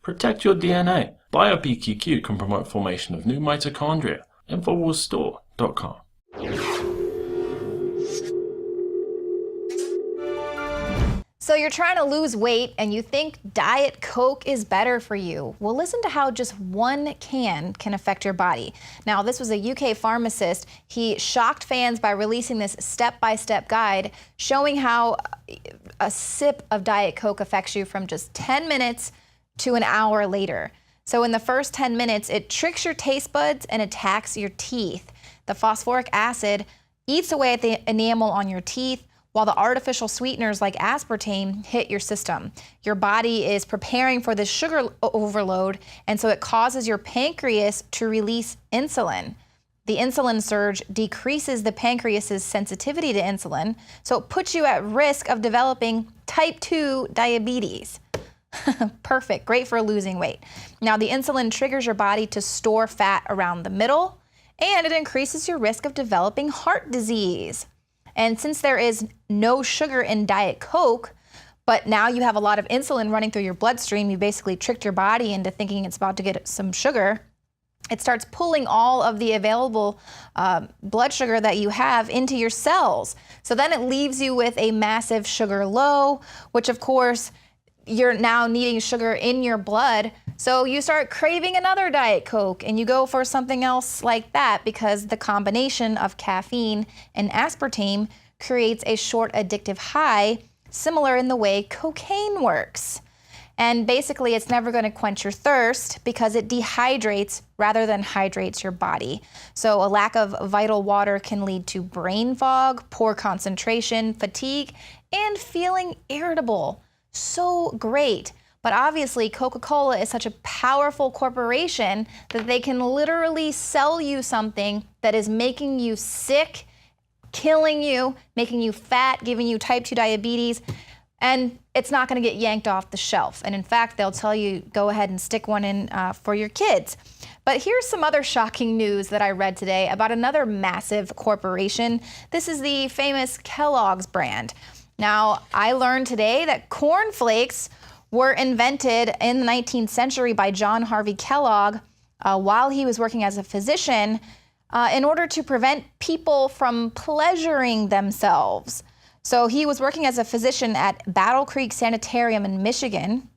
Protect your DNA. BioPQQ can promote formation of new mitochondria. Infowarsstore.com. So you're trying to lose weight and you think Diet Coke is better for you. Well, listen to how just one can affect your body. Now, this was a UK pharmacist. He shocked fans by releasing this step-by-step guide showing how a sip of Diet Coke affects you from just 10 minutes to an hour later. So in the first 10 minutes, it tricks your taste buds and attacks your teeth. The phosphoric acid eats away at the enamel on your teeth, while the artificial sweeteners like aspartame hit your system. Your body is preparing for this sugar overload, and so it causes your pancreas to release insulin. The insulin surge decreases the pancreas's sensitivity to insulin, so it puts you at risk of developing type 2 diabetes. Perfect, great for losing weight. Now, the insulin triggers your body to store fat around the middle, and it increases your risk of developing heart disease. And since there is no sugar in Diet Coke, but now you have a lot of insulin running through your bloodstream, you basically tricked your body into thinking it's about to get some sugar. It starts pulling all of the available blood sugar that you have into your cells. So then it leaves you with a massive sugar low, which of course you're now needing sugar in your blood. So you start craving another Diet Coke and you go for something else like that because the combination of caffeine and aspartame creates a short addictive high, similar in the way cocaine works. And basically it's never going to quench your thirst because it dehydrates rather than hydrates your body. So a lack of vital water can lead to brain fog, poor concentration, fatigue, and feeling irritable. So great. But obviously Coca-Cola is such a powerful corporation that they can literally sell you something that is making you sick, killing you, making you fat, giving you type 2 diabetes, and it's not going to get yanked off the shelf. And in fact, they'll tell you, go ahead and stick one in for your kids. But here's some other shocking news that I read today about another massive corporation. This is the famous Kellogg's brand. Now, I learned today that Corn Flakes were invented in the 19th century by John Harvey Kellogg while he was working as a physician in order to prevent people from pleasuring themselves. So he was working as a physician at Battle Creek Sanitarium in Michigan,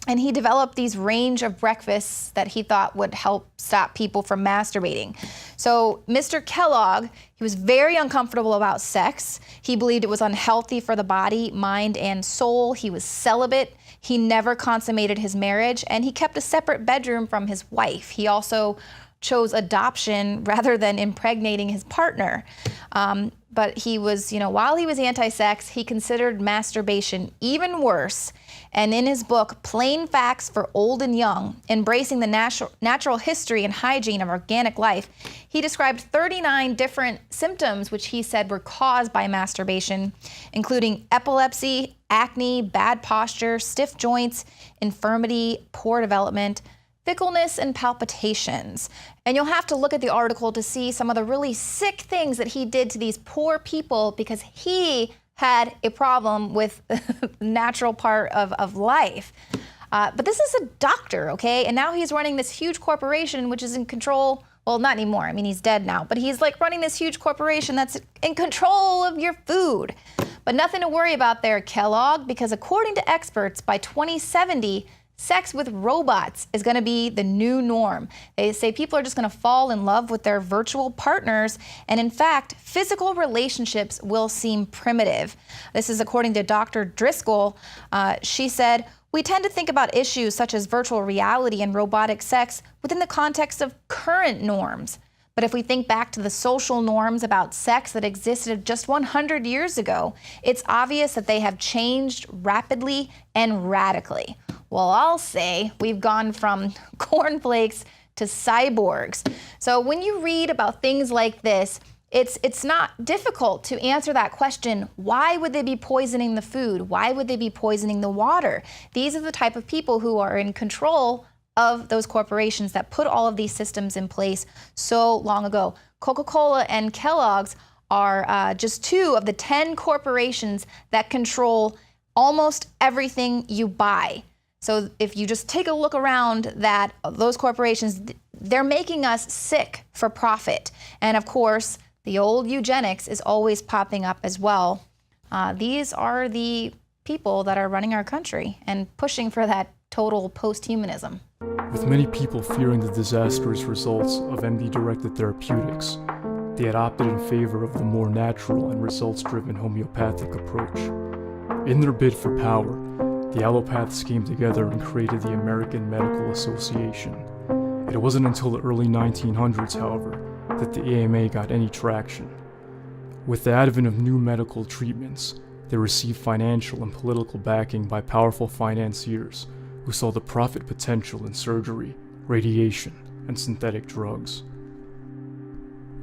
and he developed these range of breakfasts that he thought would help stop people from masturbating. So Mr. Kellogg, he was very uncomfortable about sex. He believed it was unhealthy for the body, mind, and soul. He was celibate. He never consummated his marriage, and he kept a separate bedroom from his wife. He also chose adoption rather than impregnating his partner. But he was, while he was anti-sex, he considered masturbation even worse. And in his book, Plain Facts for Old and Young, Embracing the Natural History and Hygiene of Organic Life, he described 39 different symptoms which he said were caused by masturbation, including epilepsy, acne, bad posture, stiff joints, infirmity, poor development, fickleness, and palpitations. And you'll have to look at the article to see some of the really sick things that he did to these poor people because he had a problem with the natural part of life. But this is a doctor, okay? And now he's running this huge corporation which is in control, well, not anymore. I mean, he's dead now, but he's like running this huge corporation that's in control of your food. But nothing to worry about there, Kellogg, because according to experts, by 2070, sex with robots is going to be the new norm. They say people are just going to fall in love with their virtual partners, and in fact, physical relationships will seem primitive. This is according to Dr. Driscoll. She said, "We tend to think about issues such as virtual reality and robotic sex within the context of current norms. But if we think back to the social norms about sex that existed just 100 years ago, it's obvious that they have changed rapidly and radically." Well, I'll say we've gone from cornflakes to cyborgs. So when you read about things like this, it's not difficult to answer that question. Why would they be poisoning the food? Why would they be poisoning the water? These are the type of people who are in control of those corporations that put all of these systems in place so long ago. Coca-Cola and Kellogg's are just 2 of the 10 corporations that control almost everything you buy. So if you just take a look around, that those corporations, they're making us sick for profit. And of course, the old eugenics is always popping up as well. These are the people that are running our country and pushing for that total post-humanism. With many people fearing the disastrous results of MD-directed therapeutics, they had opted in favor of the more natural and results-driven homeopathic approach. In their bid for power, the allopaths came together and created the American Medical Association. It wasn't until the early 1900s, however, that the AMA got any traction. With the advent of new medical treatments, they received financial and political backing by powerful financiers who saw the profit potential in surgery, radiation, and synthetic drugs.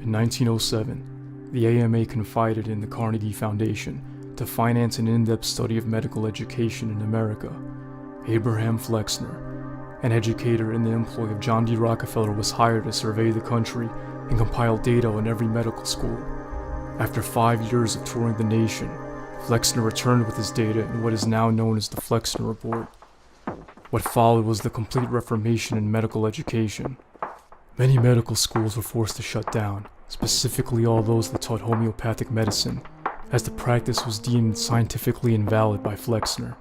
In 1907, the AMA confided in the Carnegie Foundation to finance an in-depth study of medical education in America. Abraham Flexner, an educator in the employ of John D. Rockefeller, was hired to survey the country and compile data on every medical school. After 5 years of touring the nation, Flexner returned with his data in what is now known as the Flexner Report. What followed was the complete reformation in medical education. Many medical schools were forced to shut down, specifically all those that taught homeopathic medicine, as the practice was deemed scientifically invalid by Flexner.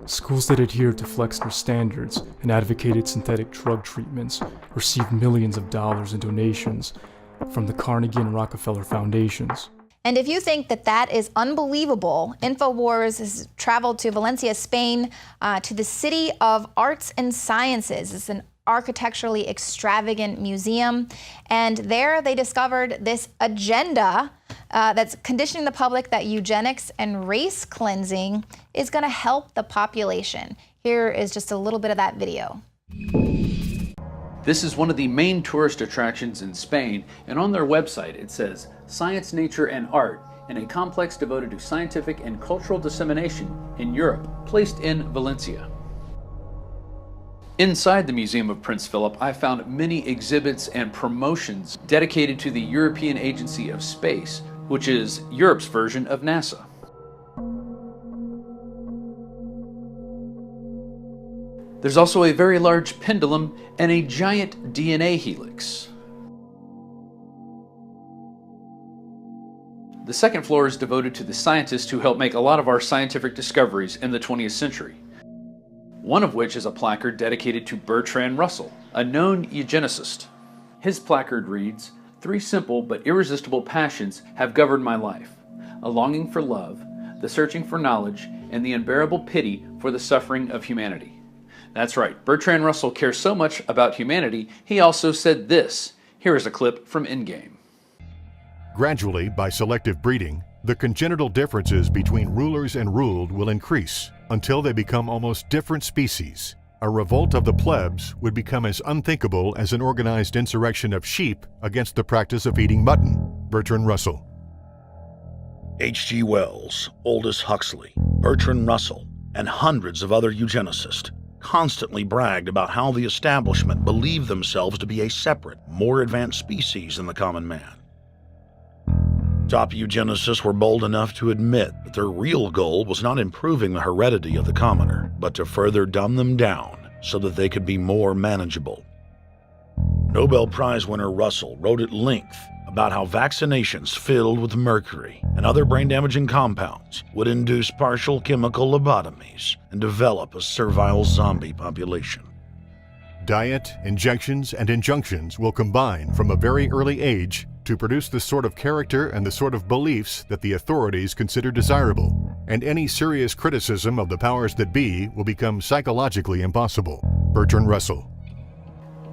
Schools that adhered to Flexner's standards and advocated synthetic drug treatments received millions of dollars in donations from the Carnegie and Rockefeller foundations. And if you think that that is unbelievable, Infowars has traveled to Valencia, Spain, to the City of Arts and Sciences. It's an architecturally extravagant museum. And there they discovered this agenda that's conditioning the public that eugenics and race cleansing is going to help the population. Here is just a little bit of that video. This is one of the main tourist attractions in Spain, and on their website it says, "Science, Nature, and Art in a complex devoted to scientific and cultural dissemination in Europe, placed in Valencia." Inside the Museum of Prince Philip, I found many exhibits and promotions dedicated to the European Agency of Space, which is Europe's version of NASA. There's also a very large pendulum and a giant DNA helix. The second floor is devoted to the scientists who helped make a lot of our scientific discoveries in the 20th century. One of which is a placard dedicated to Bertrand Russell, a known eugenicist. His placard reads, "3 simple but irresistible passions have governed my life: a longing for love, the searching for knowledge, and the unbearable pity for the suffering of humanity." That's right, Bertrand Russell cares so much about humanity, he also said this. Here is a clip from Endgame. Gradually, by selective breeding, the congenital differences between rulers and ruled will increase until they become almost different species. A revolt of the plebs would become as unthinkable as an organized insurrection of sheep against the practice of eating mutton. Bertrand Russell. H.G. Wells, Aldous Huxley, Bertrand Russell, and hundreds of other eugenicists constantly bragged about how the establishment believed themselves to be a separate, more advanced species than the common man. Top eugenicists were bold enough to admit that their real goal was not improving the heredity of the commoner, but to further dumb them down so that they could be more manageable. Nobel Prize winner Russell wrote at length about how vaccinations filled with mercury and other brain-damaging compounds would induce partial chemical lobotomies and develop a servile zombie population. Diet, injections, and injunctions will combine from a very early age to produce the sort of character and the sort of beliefs that the authorities consider desirable, and any serious criticism of the powers that be will become psychologically impossible. Bertrand Russell.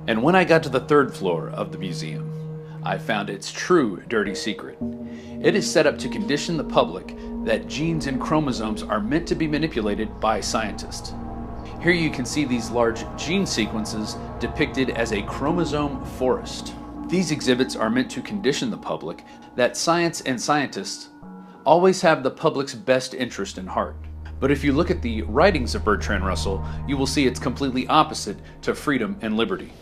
And when I got to the 3rd floor of the museum, I found its true dirty secret. It is set up to condition the public that genes and chromosomes are meant to be manipulated by scientists. Here you can see these large gene sequences depicted as a chromosome forest. These exhibits are meant to condition the public that science and scientists always have the public's best interest in heart. But if you look at the writings of Bertrand Russell, you will see it's completely opposite to freedom and liberty.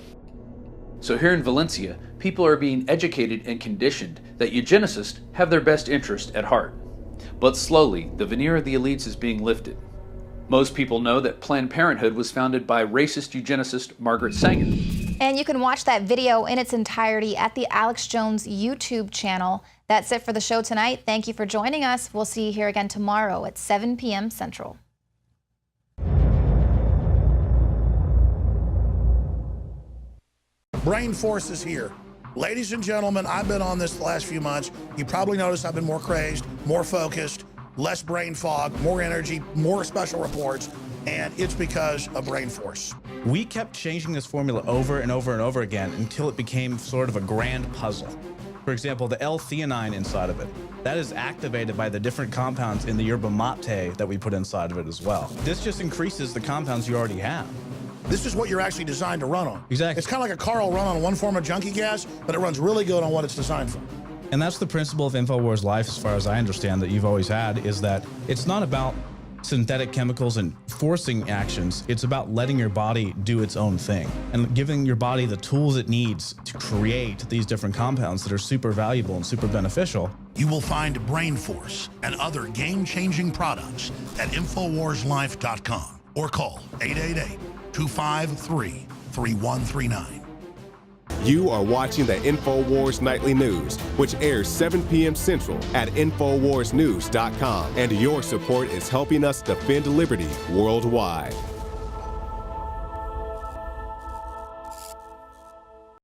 So here in Valencia, people are being educated and conditioned that eugenicists have their best interest at heart. But slowly, the veneer of the elites is being lifted. Most people know that Planned Parenthood was founded by racist eugenicist Margaret Sanger. And you can watch that video in its entirety at the Alex Jones YouTube channel. That's it for the show tonight. Thank you for joining us. We'll see you here again tomorrow at 7 p.m. Central. Brain Force is here. Ladies and gentlemen, I've been on this the last few months. You probably noticed I've been more crazed, more focused, less brain fog, more energy, more special reports, and it's because of Brain Force. We kept changing this formula over and over and over again until it became sort of a grand puzzle. For example, the L-theanine inside of it, that is activated by the different compounds in the yerba mate that we put inside of it as well. This just increases the compounds you already have. This is what you're actually designed to run on. Exactly. It's kind of like a car will run on one form of junkie gas, but it runs really good on what it's designed for. And that's the principle of Infowars Life, as far as I understand, that you've always had, is that it's not about synthetic chemicals and forcing actions. It's about letting your body do its own thing and giving your body the tools it needs to create these different compounds that are super valuable and super beneficial. You will find Brain Force and other game-changing products at InfoWarsLife.com or call 888-253-3139. You are watching the Infowars Nightly News, which airs 7 p.m. Central at InfoWarsNews.com. And your support is helping us defend liberty worldwide.